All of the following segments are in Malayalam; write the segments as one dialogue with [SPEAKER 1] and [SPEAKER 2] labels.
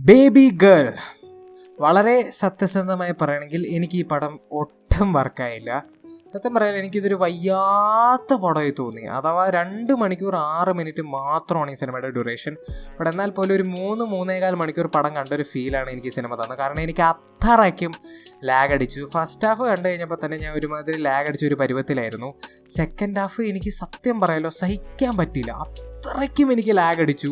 [SPEAKER 1] ബേബി ഗേൾ വളരെ സത്യസന്ധമായി പറയുകയാണെങ്കിൽ എനിക്ക് ഈ പടം ഒട്ടും വർക്കായില്ല. സത്യം പറയാൻ എനിക്കിതൊരു വയ്യാത്ത പടമായി തോന്നി. അഥവാ 2 മണിക്കൂർ 6 മിനിറ്റ് മാത്രമാണ് ഈ സിനിമയുടെ ഡ്യൂറേഷൻ. ബട്ട് എന്നാൽ പോലും ഒരു 3-3.25 മണിക്കൂർ പടം കണ്ടൊരു ഫീലാണ് എനിക്ക് ഈ സിനിമ തന്നത്. കാരണം എനിക്ക് അത്രയ്ക്കും ലാഗ് അടിച്ചു. ഫസ്റ്റ് ഹാഫ് കണ്ടു കഴിഞ്ഞപ്പോൾ തന്നെ ഞാൻ ഒരുമാതിരി ലാഗ് അടിച്ചൊരു പരുവത്തിലായിരുന്നു. സെക്കൻഡ് ഹാഫ് എനിക്ക് സത്യം പറയാലോ സഹിക്കാൻ പറ്റിയില്ല. അത്രയ്ക്കും എനിക്ക് ലാഗ് അടിച്ചു.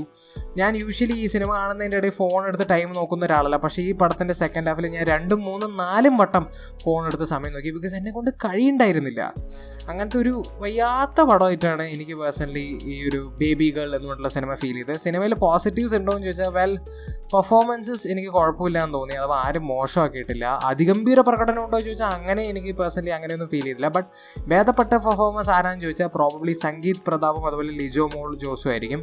[SPEAKER 1] ഞാൻ യൂഷ്വലി ഈ സിനിമ കാണുന്നതിൻ്റെ ഇടയിൽ ഫോൺ എടുത്ത് ടൈം നോക്കുന്ന ഒരാളല്ല. പക്ഷേ ഈ പടത്തിൻ്റെ സെക്കൻഡ് ഹാഫിൽ ഞാൻ 2, 3, 4 വട്ടം ഫോൺ എടുത്ത് സമയം നോക്കി. ബിക്കോസ് എന്നെ കൊണ്ട് കഴിയുണ്ടായിരുന്നില്ല. അങ്ങനത്തെ ഒരു വയ്യാത്ത പടമായിട്ടാണ് എനിക്ക് പേഴ്സണലി ഈ ഒരു ബേബി ഗേൾ എന്ന് പറഞ്ഞുള്ള സിനിമ ഫീൽ ചെയ്തത്. സിനിമയിൽ പോസിറ്റീവ്സ് ഉണ്ടോ എന്ന് ചോദിച്ചാൽ പെർഫോമൻസസ് എനിക്ക് കുഴപ്പമില്ല എന്ന് തോന്നി. അഥവാ ആരും മോശമാക്കിയിട്ടില്ല. അതിഗംഭീര പ്രകടനം ഉണ്ടോ എന്ന് ചോദിച്ചാൽ അങ്ങനെ എനിക്ക് പേഴ്സണലി അങ്ങനെയൊന്നും ഫീൽ ചെയ്തില്ല. ബട്ട് ഭേദപ്പെട്ട പെർഫോമൻസ് ആരാന്ന് ചോദിച്ചാൽ പ്രോബബ്ലി സംഗീത് പ്രതാപും അതുപോലെ ലിജോ മോൾ ജോസും ആയിരിക്കും.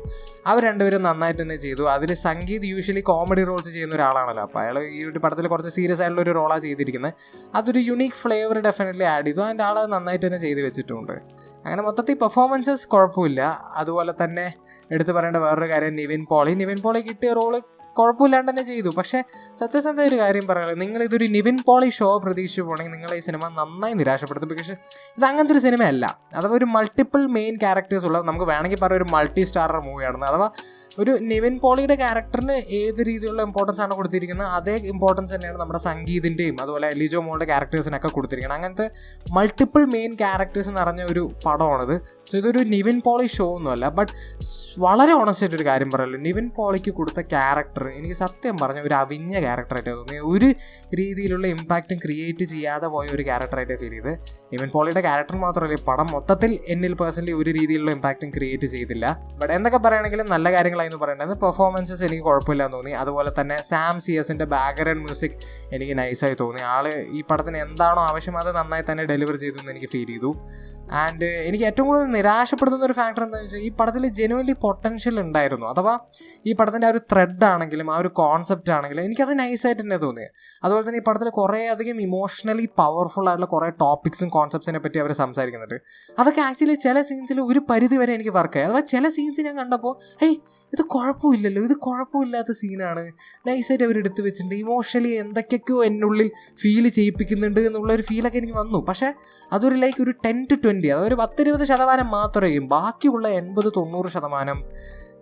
[SPEAKER 1] അവർ രണ്ടുപേരും നന്നായിട്ട് തന്നെ ചെയ്തു. അതിൽ സംഗീത് യൂഷ്വലി കോമഡി റോൾസ് ചെയ്യുന്ന ഒരാളാണല്ലോ. അപ്പോൾ അയാൾ ഈ ഒരു പടത്തിൽ കുറച്ച് സീരിയസ് ആയിട്ടുള്ള ഒരു റോളാണ് ചെയ്തിരിക്കുന്നത്. അതൊരു യുണീക്ക് ഫ്ലേവർ ഡെഫിനറ്റ്ലി ആഡ് ചെയ്തു. അതിൻ്റെ ആൾ നന്നായിട്ട് തന്നെ ചെയ്ത് വെച്ചിട്ടുണ്ട്. അങ്ങനെ മൊത്തത്തിൽ പെർഫോമൻസസ് കുഴപ്പമില്ല. അതുപോലെ തന്നെ എടുത്തു പറയേണ്ട വേറൊരു കാര്യം നിവിൻ പോളി കിട്ടിയ റോള് കുഴപ്പമില്ലാണ്ട് തന്നെ ചെയ്തു. പക്ഷേ സത്യസന്ധ ഒരു കാര്യം പറയാമല്ലോ, നിങ്ങളിതൊരു നിവിൻ പോളി ഷോ പ്രതീക്ഷിച്ചു പോകണമെങ്കിൽ നിങ്ങൾ ഈ സിനിമ നന്നായി നിരാശപ്പെടുത്തും. ബിക്കോസ് ഇത് അങ്ങനത്തെ ഒരു സിനിമയല്ല. അഥവാ ഒരു മൾട്ടിപ്പിൾ മെയിൻ ക്യാരക്ടേഴ്സ് ഉള്ള, നമുക്ക് വേണമെങ്കിൽ പറയാം ഒരു മൾട്ടി സ്റ്റാറർ മൂവിയാണെന്ന്. അഥവാ ഒരു നിവിൻ പോളിയുടെ ക്യാരക്ടറിന് ഏത് രീതിയിലുള്ള ഇമ്പോർട്ടൻസ് ആണ് കൊടുത്തിരിക്കുന്നത് അതേ ഇമ്പോർട്ടൻസ് തന്നെയാണ് നമ്മുടെ സംഗീതിൻ്റെയും അതുപോലെ ലിജോ മോളുടെ ക്യാരക്ടേഴ്സിനൊക്കെ കൊടുത്തിരിക്കുന്നത്. അങ്ങനത്തെ മൾട്ടിപ്പിൾ മെയിൻ ക്യാരക്ടേഴ്സ് നിറഞ്ഞ ഒരു പടമാണിത്. സോ ഇതൊരു നിവിൻ പോളി ഷോ ഒന്നുമല്ല. ബട്ട് വളരെ ഓണസ്റ്റായിട്ടൊരു കാര്യം പറയല്ലോ, നിവിൻ പോളിക്ക് കൊടുത്ത ക്യാരക്ടർ എനിക്ക് സത്യം പറഞ്ഞ ഒരു അവിഞ്ഞ ക്യാരക്ടറായിട്ട് തോന്നി. ഒരു രീതിയിലുള്ള ഇമ്പാക്റ്റും ക്രിയേറ്റ് ചെയ്യാതെ പോയ ഒരു ക്യാരക്ടറായിട്ട് ഫീൽ ചെയ്ത്. നിവിൻ പോളിയുടെ ക്യാരക്ടർ മാത്രമല്ല, പടം മൊത്തത്തിൽ എന്നിൽ പേഴ്സണലി ഒരു രീതിയിലുള്ള ഇമ്പാക്റ്റും ക്രിയേറ്റ് ചെയ്തില്ല. ബട്ട് എന്തൊക്കെ പറയുകയാണെങ്കിലും നല്ല കാര്യങ്ങളായിരുന്നു പറയേണ്ടത്. പെർഫോമൻസസ് എനിക്ക് കുഴപ്പമില്ലാന്ന് തോന്നി. അതുപോലെ തന്നെ സാം സിയസിൻ്റെ ബാക്ക്ഗ്രൗണ്ട് മ്യൂസിക് എനിക്ക് നൈസായി തോന്നി. ആള് ഈ പടത്തിന് എന്താണോ ആവശ്യം അത് നന്നായി തന്നെ ഡെലിവർ ചെയ്തു എന്ന് എനിക്ക് ഫീൽ ചെയ്തു. ആൻഡ് എനിക്ക് ഏറ്റവും കൂടുതൽ നിരാശപ്പെടുത്തുന്ന ഒരു ഫാക്ടർ എന്താണെന്ന് വെച്ചാൽ ഈ പടത്തിൽ ജെനുവൻലി പൊട്ടൻഷ്യൽ ഉണ്ടായിരുന്നു. അഥവാ ഈ പടത്തിൻ്റെ ആ ഒരു ത്രെഡ് ആണെങ്കിലും ആ ഒരു കോൺസെപ്റ്റ് ആണെങ്കിലും എനിക്കത് നൈസായിട്ട് തന്നെ തോന്നിയത്. അതുപോലെ തന്നെ ഈ പടത്തിൽ കുറേ അധികം ഇമോഷണലി പവർഫുൾ ആയിട്ടുള്ള കുറേ ടോപ്പിക്സും കോൺസെപ്റ്റ്സിനെ പറ്റി അവർ സംസാരിക്കുന്നുണ്ട്. അതൊക്കെ ആക്ച്വലി ചില സീൻസിൽ ഒരു പരിധി വരെ എനിക്ക് വർക്കായി. അഥവാ ചില സീൻസ് ഞാൻ കണ്ടപ്പോൾ ഇത് കുഴപ്പമില്ലല്ലോ, ഇത് കുഴപ്പമില്ലാത്ത സീനാണ്, നൈസായിട്ട് അവർ എടുത്തു വെച്ചിട്ടുണ്ട്, ഇമോഷണലി എന്തൊക്കെയൊക്കെയോ എന്നുള്ളിൽ ഫീൽ ചെയ്യിപ്പിക്കുന്നുണ്ട് എന്നുള്ളൊരു ഫീലൊക്കെ എനിക്ക് വന്നു. പക്ഷേ അതൊരു ഒരു 10 to 20, അതൊരു 10-20% മാത്രമേ. ബാക്കിയുള്ള 80-90%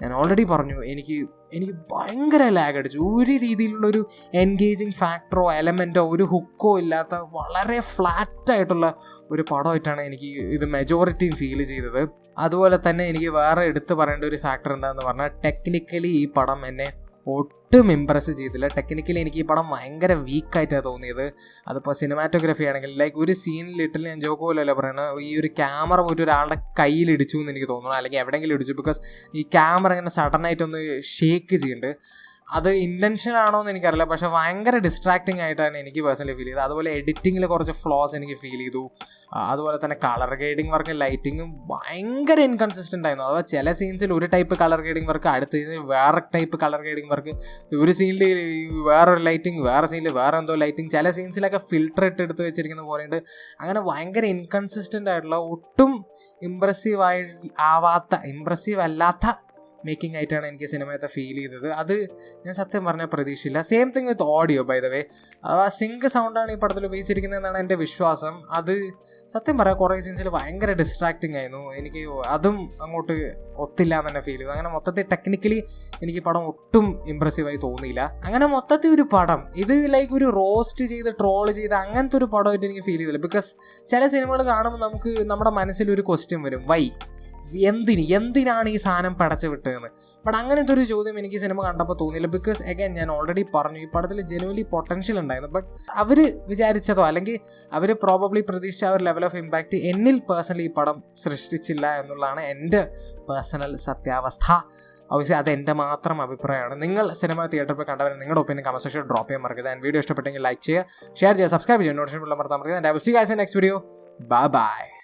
[SPEAKER 1] ഞാൻ ഓൾറെഡി പറഞ്ഞു എനിക്ക് ഭയങ്കര ലാഗ് അടിച്ചു. ഒരു രീതിയിലുള്ളൊരു എൻഗേജിങ് ഫാക്ടറോ എലമെൻറ്റോ ഒരു ഹുക്കോ ഇല്ലാത്ത വളരെ ഫ്ലാറ്റായിട്ടുള്ള ഒരു പടമായിട്ടാണ് എനിക്ക് ഇത് മെജോറിറ്റിയും ഫീൽ ചെയ്തത്. അതുപോലെ തന്നെ എനിക്ക് വേറെ എടുത്തു പറയേണ്ട ഒരു ഫാക്ടർ എന്താണെന്ന് പറഞ്ഞാൽ ടെക്നിക്കലി ഈ പടം എന്നെ ഒട്ടും ഇമ്പ്രസ് ചെയ്തില്ല. ടെക്നിക്കലി എനിക്ക് ഈ പടം ഭയങ്കര വീക്കായിട്ടാണ് തോന്നിയത്. അതിപ്പോൾ സിനിമാറ്റോഗ്രഫി ആണെങ്കിൽ ഒരു സീനിലിട്ടിൽ ഞാൻ ജോക്ക് പോലെയല്ല പറയുന്നത്, ഈ ഒരു ക്യാമറ പോയിട്ട് ഒരാളുടെ കയ്യിലിടിച്ചു എന്ന് എനിക്ക് തോന്നുന്നു, അല്ലെങ്കിൽ എവിടെയെങ്കിലും ഇടിച്ചു. ബിക്കോസ് ഈ ക്യാമറ ഇങ്ങനെ സഡനായിട്ടൊന്ന് ഷേക്ക് ചെയ്യുന്നുണ്ട്. അത് ഇൻറ്റൻഷൻ ആണോ എന്ന് എനിക്കറിയില്ല, പക്ഷേ ഭയങ്കര ഡിസ്ട്രാക്റ്റിംഗ് ആയിട്ടാണ് എനിക്ക് പേഴ്സണലി ഫീൽ ചെയ്തത്. അതുപോലെ എഡിറ്റിങ്ങിൽ കുറച്ച് ഫ്ലോസ് എനിക്ക് ഫീൽ ചെയ്തു. അതുപോലെ തന്നെ കളർ ഗ്രേഡിങ് വർക്കും ലൈറ്റിങ്ങും ഭയങ്കര ഇൻകൺസിസ്റ്റൻ്റ് ആയിരുന്നു. അഥവാ ചില സീൻസിൽ ഒരു ടൈപ്പ് കളർ ഗ്രേഡിങ് വർക്ക്, അടുത്ത സീനിൽ വേറെ ടൈപ്പ് കളർ ഗ്രേഡിങ് വർക്ക്, ഒരു സീനിൽ വേറൊരു ലൈറ്റിങ്, വേറെ സീനിൽ വേറെ എന്തോ ലൈറ്റിങ്, ചില സീൻസിലൊക്കെ ഫിൽട്ടർ എടുത്ത് വെച്ചിരിക്കുന്ന പോലെയുണ്ട്. അങ്ങനെ ഭയങ്കര ഇൻകൺസിസ്റ്റൻ്റ് ആയിട്ടുള്ള ഒട്ടും ഇമ്പ്രസീവ് അല്ലാത്ത മേക്കിംഗ് ആയിട്ടാണ് എനിക്ക് സിനിമയത്തെ ഫീൽ ചെയ്തത്. അത് ഞാൻ സത്യം പറഞ്ഞാൽ പ്രതീക്ഷയില്ല. Same thing with audio by the way. Sync സൗണ്ടാണ് ഈ പടത്തിൽ ഉപയോഗിച്ചിരിക്കുന്നതെന്നാണ് എൻ്റെ വിശ്വാസം. അത് സത്യം പറയാം കുറേ സീൻസിൽ ഭയങ്കര ഡിസ്ട്രാക്റ്റിംഗ് ആയിരുന്നു. എനിക്ക് അതും അങ്ങോട്ട് ഒത്തില്ല എന്ന് തന്നെ ഫീൽ ചെയ്തു. അങ്ങനെ മൊത്തത്തിൽ ടെക്നിക്കലി എനിക്ക് പടം ഒട്ടും ഇമ്പ്രസീവായി തോന്നിയില്ല. അങ്ങനെ മൊത്തത്തിൽ ഒരു പടം ഇത് ഒരു റോസ്റ്റ് ചെയ്ത് ട്രോൾ ചെയ്ത് അങ്ങനത്തെ ഒരു പടമായിട്ട് എനിക്ക് ഫീൽ ചെയ്തില്ല. ബിക്കോസ് ചില സിനിമകൾ കാണുമ്പോൾ നമുക്ക് നമ്മുടെ മനസ്സിലൊരു ക്വസ്റ്റ്യൻ വരും, എന്തിനാണ് ഈ സാധനം പടച്ചു വിട്ടതെന്ന്. ബട്ട് അങ്ങനത്തെ ഒരു ചോദ്യം എനിക്ക് സിനിമ കണ്ടപ്പോൾ തോന്നിയില്ല. ബിക്കോസ് അഗൈൻ ഞാൻ ഓൾറെഡി പറഞ്ഞു ഈ പടത്തിൽ ജെനുവൻലി പൊട്ടൻഷ്യൽ ഉണ്ടായിരുന്നു. ബട്ട് അവർ വിചാരിച്ചതോ അല്ലെങ്കിൽ അവർ പ്രോബബ്ലി പ്രതീക്ഷിച്ച ആ ഒരു ലെവൽ ഓഫ് ഇമ്പാക്റ്റ് എന്നിൽ പേഴ്സണലി ഈ പടം സൃഷ്ടിച്ചില്ല എന്നുള്ളതാണ് എൻ്റെ പേഴ്സണൽ സത്യാവസ്ഥ. ഒബ്വിയസ്ലി അത് എൻ്റെ മാത്രം അഭിപ്രായമാണ്. നിങ്ങൾ സിനിമ തിയേറ്ററിൽ പോയി കണ്ടവരെ നിങ്ങളുടെ ഒപ്പീനിയൻ കമന്റ് സെക്ഷനിൽ ഡ്രോപ്പ് ചെയ്യാൻ മറക്കരുത്. ആൻഡ് വീഡിയോ ഇഷ്ടപ്പെട്ടെങ്കിൽ ലൈക്ക് ചെയ്യുക, ഷെയർ ചെയ്യുക, സബ്സ്ക്രൈബ് ചെയ്യുക, നോട്ടിഫിക്കേഷൻ മറക്കാൻ മറക്കരുത്. And I will see you guys in next video. Bye by.